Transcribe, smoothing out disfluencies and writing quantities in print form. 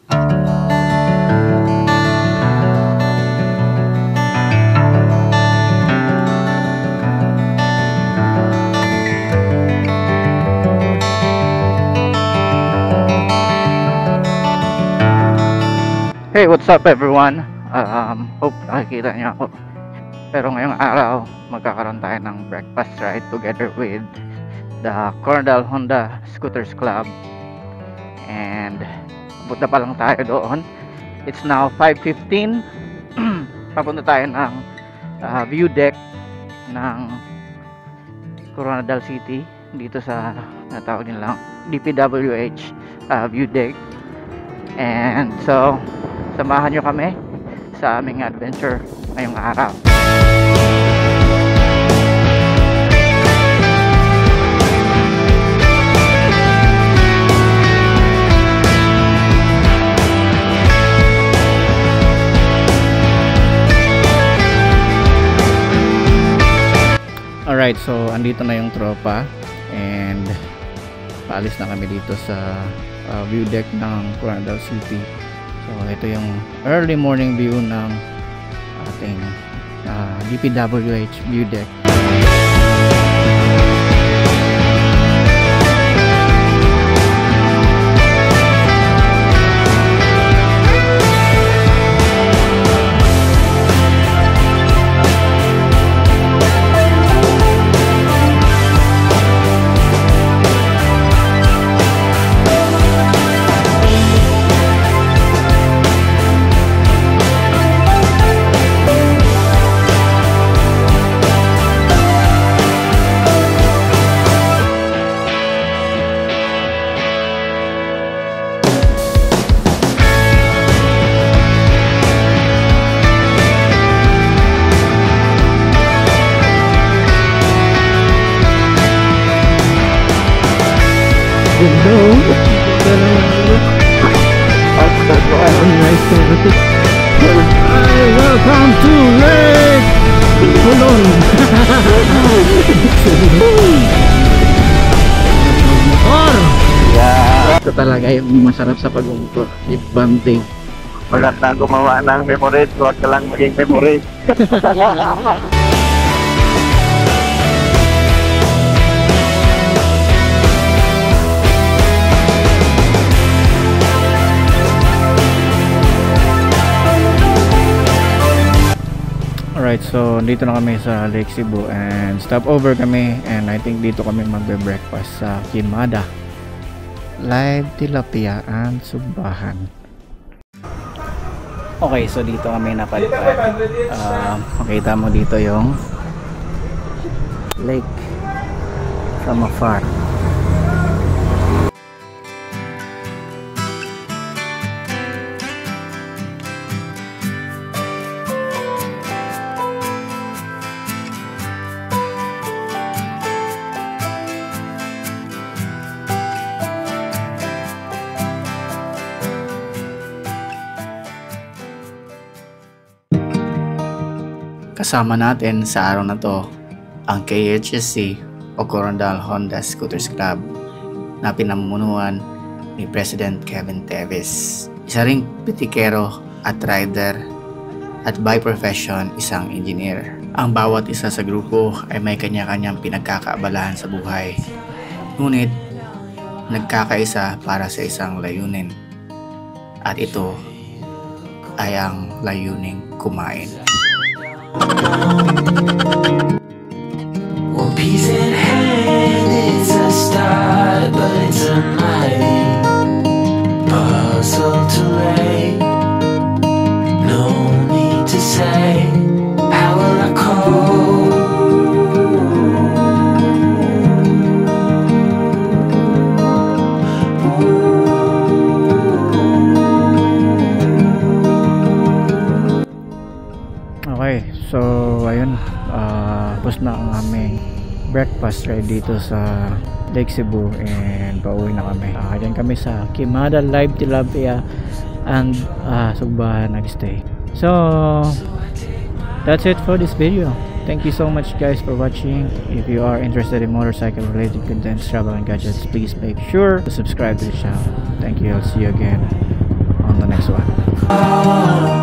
Hey, what's up everyone? Hope nakikita niyo ako. Pero ngayong araw, magkakaroon tayo ng breakfast ride together with the Coronadal Honda Scooters Club. And punta pa lang tayo doon. It's now 5:15. Papunta tayo ng view deck ng Coronadal City dito sa natawag nilang DPWH view deck. And so samahan nyo kami sa aming adventure ngayong araw. Alright, so andito na yung tropa and paalis na kami dito sa view deck ng Coronadal City. So ito yung early morning view ng ating DPWH view deck. Welcome to Lake Pulon. Motor. Yeah. Ito talaga yung masarap sa pag-umutor. Ibanting. Magat na gumawa ng memories, huwag ka lang maging memories. Alright, so dito na kami sa Lake Cebu and stop over kami and I think dito kami magbe-breakfast sa Queimada Live Tilapia and Subahan. Okay, so dito kami napadpad. Makita mo dito yung lake from afar. Kasama natin sa araw na to ang KHSC o Coronadal Honda Scooters Club na pinamunuan ni President Kevin Teves. Isa ring pitikero at rider at by profession isang engineer. Ang bawat isa sa grupo ay may kanya-kanyang pinagkakaabalahan sa buhay. Ngunit nagkakaisa para sa isang layunin. At ito ay ang layuning kumain. One piece in hand is a start, but it's a mighty puzzle to lay. No need to say, how will I cope? Okay, so ayun, tapos na ang aming breakfast ride dito sa Lake Cebu and pauwi na kami. Diyan kami sa Queimada Live Tilapia and Subahan nagstay. So that's it for this video. Thank you so much guys for watching. If you are interested in motorcycle related contents, travel and gadgets, please make sure to subscribe to the channel. Thank you. I'll see you again on on the next one.